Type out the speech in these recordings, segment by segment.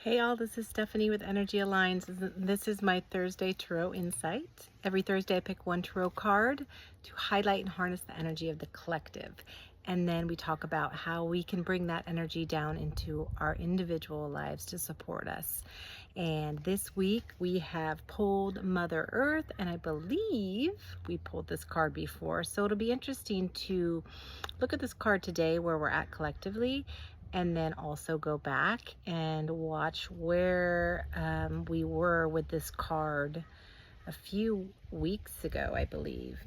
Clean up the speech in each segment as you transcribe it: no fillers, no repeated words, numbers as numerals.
Hey all, this is Stephanie with Energy Alliance. This is my Thursday Tarot Insight. Every Thursday I pick one tarot card to highlight and harness the energy of the collective. And then we talk about how we can bring that energy down into our individual lives to support us. And this week we have pulled Mother Earth, and I believe we pulled this card before. So it'll be interesting to look at this card today where we're at collectively, and then also go back and watch where we were with this card a few weeks ago, I believe.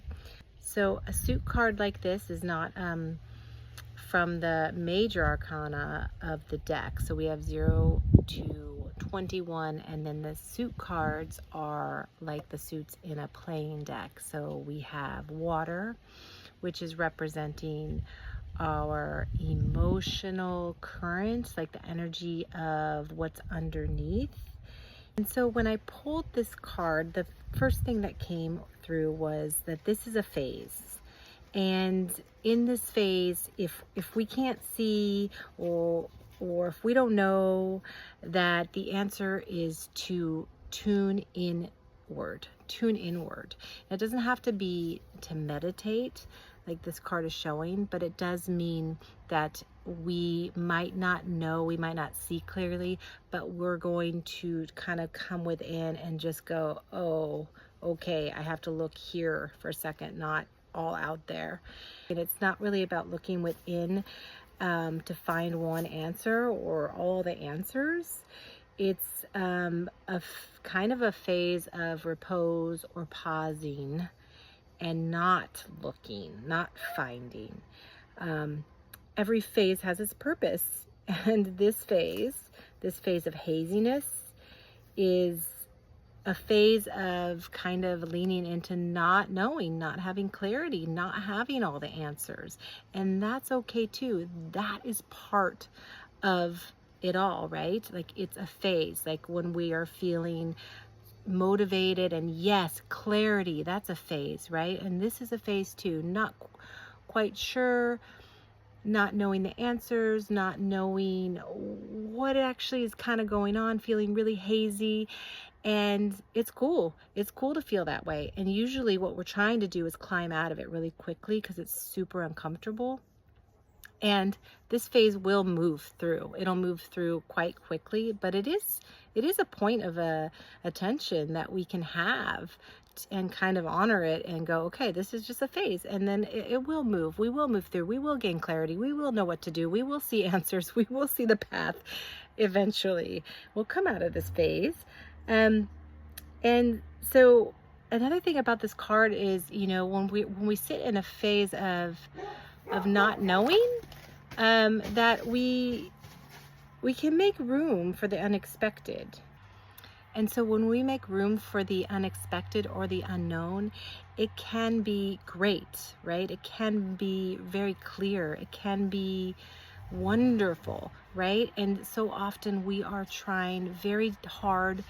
So a suit card like this is not from the major arcana of the deck. So we have 0 to 21, and then the suit cards are like the suits in a playing deck. So we have water, which is representing our emotional currents, like the energy of what's underneath. And so when I pulled this card, the first thing that came through was that this is a phase. And in this phase, if we can't see or if we don't know, that the answer is to tune inward. It doesn't have to be to meditate like this card is showing, but it does mean that we might not know, we might not see clearly, but we're going to kind of come within and just go, oh, okay, I have to look here for a second, not all out there. And it's not really about looking within to find one answer or all the answers. It's kind of a phase of repose or pausing and not looking, not finding. Every phase has its purpose, and this phase of haziness, is a phase of kind of leaning into not knowing, not having clarity, not having all the answers. And that's okay too. That is part of it all, right? Like, it's a phase. Like when we are feeling motivated, and yes, clarity, that's a phase, right? And this is a phase too. Not quite sure, not knowing the answers, not knowing what actually is kind of going on, feeling really hazy. And it's cool to feel that way. And usually what we're trying to do is climb out of it really quickly because it's super uncomfortable. And this phase will move through. It'll move through quite quickly, but it is a point of attention that we can have and kind of honor it and go, okay, this is just a phase, and then it will move. We will move through. We will gain clarity. We will know what to do. We will see answers. We will see the path. Eventually, we'll come out of this phase. And so another thing about this card is, when we sit in a phase of not knowing, that we can make room for the unexpected. And so when we make room for the unexpected or the unknown, it can be great, right? It can be very clear. It can be wonderful, right? And so often we are trying very hard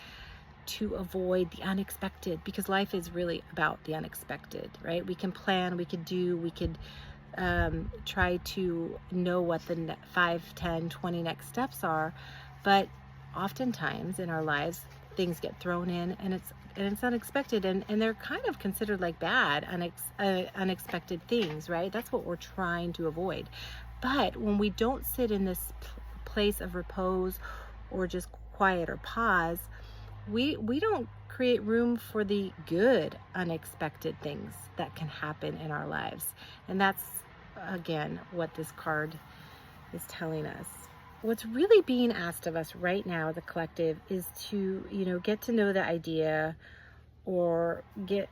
to avoid the unexpected, because life is really about the unexpected, right? We can plan, we could try to know what the 5, 10, 20 next steps are, but oftentimes in our lives things get thrown in, and it's unexpected, and they're kind of considered like bad, unexpected things, right? That's what we're trying to avoid. But when we don't sit in this place of repose or just quiet or pause, we don't create room for the good unexpected things that can happen in our lives. And that's, again, what this card is telling us. What's really being asked of us right now, the collective, is to, get to know the idea, or get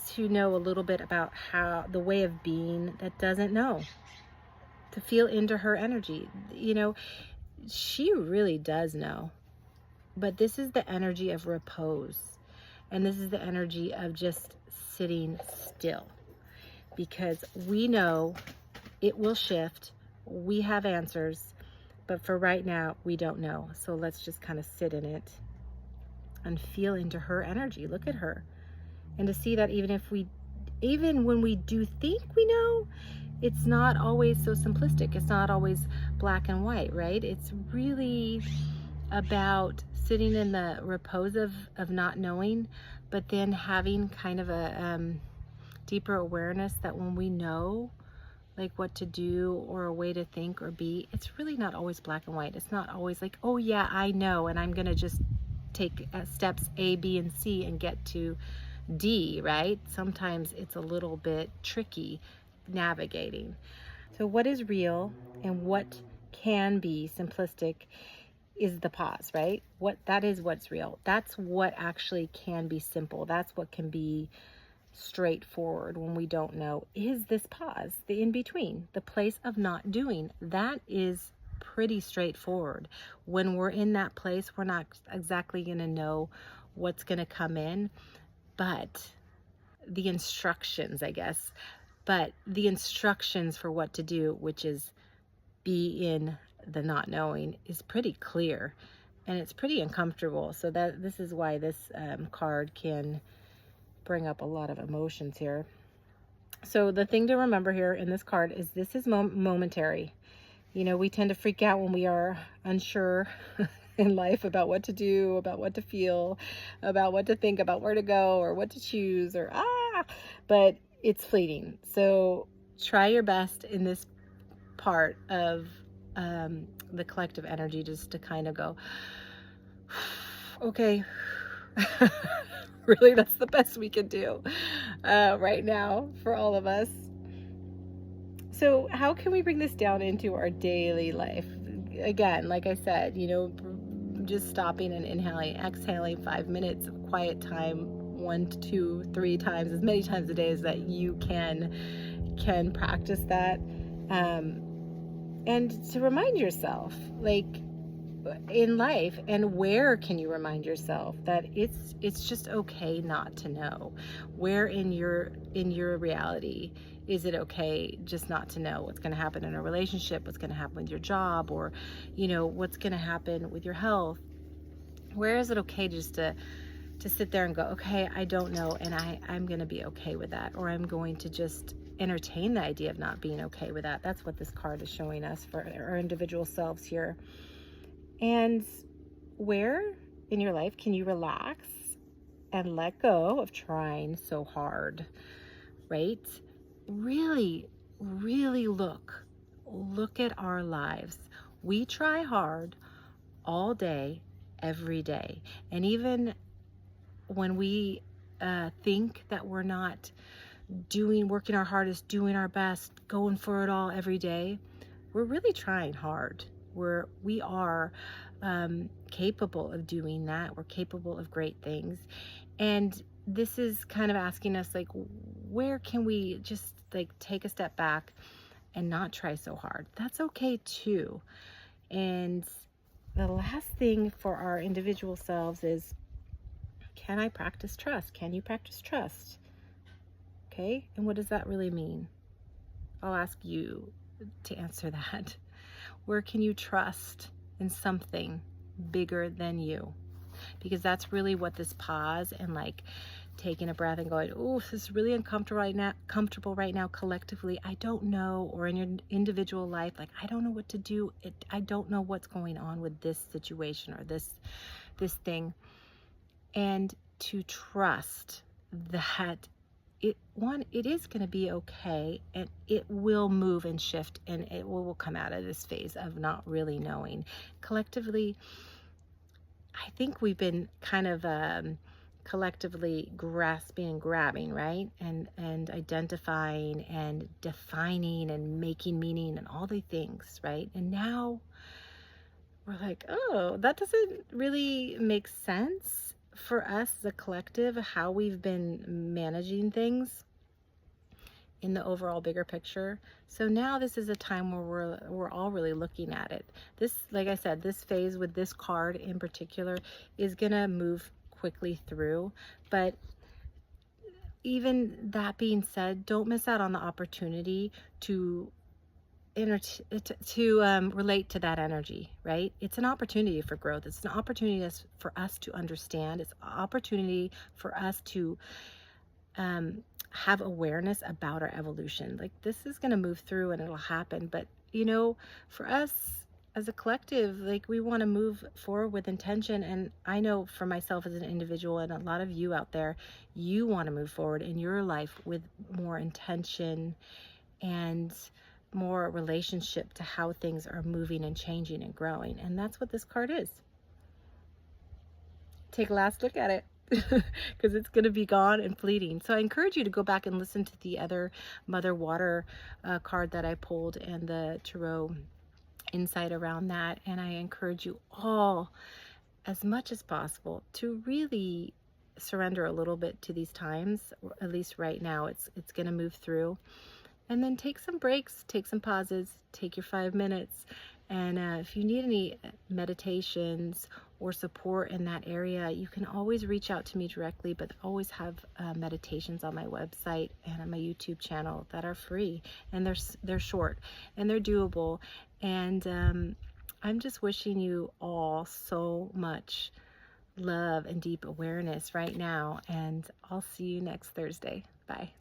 to know a little bit about how the way of being that doesn't know, to feel into her energy. She really does know, but this is the energy of repose, and this is the energy of just sitting still, because we know it will shift. We have answers, but for right now, we don't know. So let's just kind of sit in it and feel into her energy. Look at her. And to see that even when we do think we know, it's not always so simplistic. It's not always black and white, right? It's really about sitting in the repose of not knowing, but then having kind of a deeper awareness that when we know like what to do or a way to think or be, it's really not always black and white. It's not always like, oh yeah, I know, and I'm gonna just take steps A, B, and C and get to D, right? Sometimes it's a little bit tricky navigating. So what is real and what can be simplistic is the pause, right? That is what's real. That's what actually can be simple. That's what can be straightforward when we don't know. Is this pause, the in between, the place of not doing. That is pretty straightforward. When we're in that place, we're not exactly going to know what's going to come in, but the instructions, I guess, but the instructions for what to do, which is be in the not knowing, is pretty clear, and it's pretty uncomfortable. So this is why this card can bring up a lot of emotions here. So the thing to remember here in this card is this is momentary. You know, we tend to freak out when we are unsure in life about what to do, about what to feel, about what to think, about where to go or what to choose, or but it's fleeting. So try your best in this part of the collective energy just to kind of go, okay, really, that's the best we can do right now for all of us. So how can we bring this down into our daily life? Again, like I said, you know, just stopping and inhaling, exhaling 5 minutes of quiet time, 1 to 2, 3 times, as many times a day as that you can practice that. And to remind yourself, like, in life, and where can you remind yourself that it's just okay not to know? Where in your reality is it okay just not to know what's going to happen in a relationship, what's going to happen with your job, or you know, what's going to happen with your health? Where is it okay just to sit there and go, okay, I don't know, and I'm going to be okay with that, or I'm going to just entertain the idea of not being okay with that? That's what this card is showing us for our individual selves here. And where in your life can you relax and let go of trying so hard, right? Really, really look at our lives. We try hard all day, every day. And even when we think that we're not working our hardest, doing our best, going for it all every day, we're really trying hard. We are capable of doing that. We're capable of great things. And this is kind of asking us, like, where can we just like take a step back and not try so hard? That's okay too. And the last thing for our individual selves is, can I practice trust? Can you practice trust? Okay, and what does that really mean? I'll ask you to answer that. Where can you trust in something bigger than you? Because that's really what this pause and like taking a breath and going, oh, this is really uncomfortable right now collectively. I don't know. Or in your individual life, like, I don't know what to do. I don't know what's going on with this situation or this thing. And to trust that it is going to be okay, and it will move and shift, and it will come out of this phase of not really knowing. Collectively, I think we've been kind of collectively grasping and grabbing, right? And identifying and defining and making meaning and all the things, right? And now we're like, oh, that doesn't really make sense for us as a collective, how we've been managing things in the overall bigger picture. So now this is a time where we're all really looking at it. This, like I said, this phase with this card in particular is gonna move quickly through. But even that being said, don't miss out on the opportunity to relate to that energy, right? It's an opportunity for growth. It's an opportunity for us to understand. It's an opportunity for us to have awareness about our evolution. Like, this is going to move through and it'll happen. But, you know, for us as a collective, like, we want to move forward with intention. And I know for myself as an individual, and a lot of you out there, you want to move forward in your life with more intention and more relationship to how things are moving and changing and growing. And that's what this card is. Take a last look at it, because it's going to be gone and fleeting. So I encourage you to go back and listen to the other Mother Water card that I pulled, and the tarot insight around that. And I encourage you all, as much as possible, to really surrender a little bit to these times, or at least right now. It's going to move through. And then take some breaks, take some pauses, take your 5 minutes. And if you need any meditations or support in that area, you can always reach out to me directly, but I always have meditations on my website and on my YouTube channel that are free, and they're short and they're doable. And I'm just wishing you all so much love and deep awareness right now, and I'll see you next Thursday. Bye.